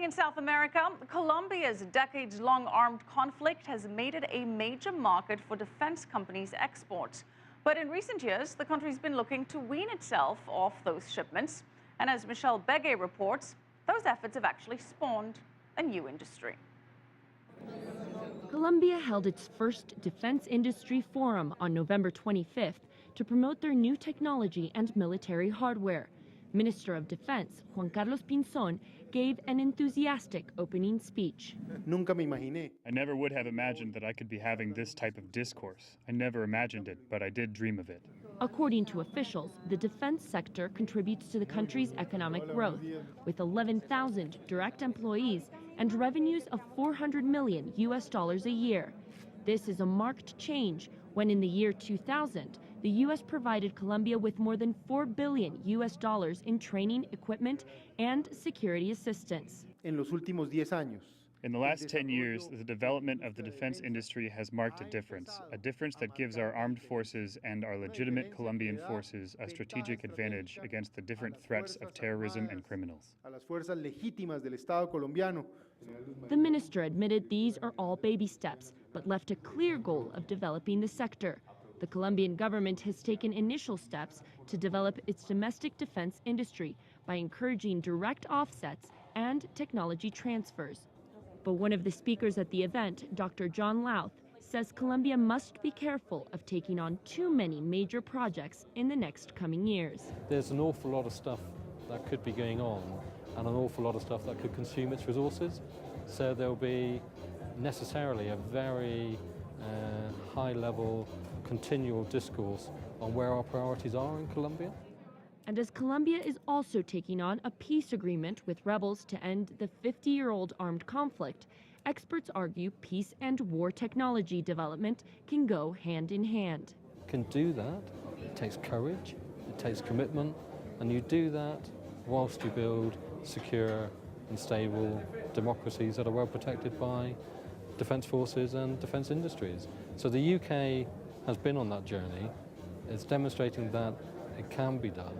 Staying in South America, Colombia's decades-long armed conflict has made it a major market for defense companies' exports. But in recent years, the country's been looking to wean itself off those shipments. And as Michelle Begue reports, those efforts have actually spawned a new industry. Colombia held its first defense industry forum on November 25th to promote their new technology and military hardware. Minister of Defense Juan Carlos Pinzón gave an enthusiastic opening speech. I never would have imagined that I could be having this type of discourse. I never imagined it, but I did dream of it. According to officials, the defense sector contributes to the country's economic growth, with 11,000 direct employees and revenues of $400 million a year. This is a marked change when in the year 2000, the U.S. provided Colombia with more than $4 billion in training, equipment, and security assistance. In the last 10 years, the development of the defense industry has marked a difference that gives our armed forces and our legitimate Colombian forces a strategic advantage against the different threats of terrorism and criminals. The minister admitted these are all baby steps, but left a clear goal of developing the sector. The Colombian government has taken initial steps to develop its domestic defense industry by encouraging direct offsets and technology transfers. But one of the speakers at the event, Dr. John Louth, says Colombia must be careful of taking on too many major projects in the next coming years. There's an awful lot of stuff that could be going on and an awful lot of stuff that could consume its resources. So there'll be necessarily a very high-level, continual discourse on where our priorities are in Colombia. And as Colombia is also taking on a peace agreement with rebels to end the 50-year-old armed conflict, experts argue peace and war technology development can go hand in hand. Can do that. It takes courage, it takes commitment, and you do that whilst you build secure and stable democracies that are well protected by defence forces and defence industries. So the UK has been on that journey. It's demonstrating that it can be done.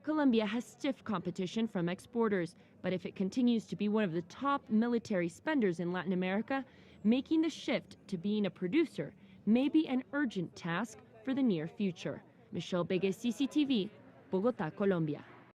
Colombia has stiff competition from exporters, but if it continues to be one of the top military spenders in Latin America, making the shift to being a producer may be an urgent task for the near future. Michelle Begue, CCTV, Bogota, Colombia.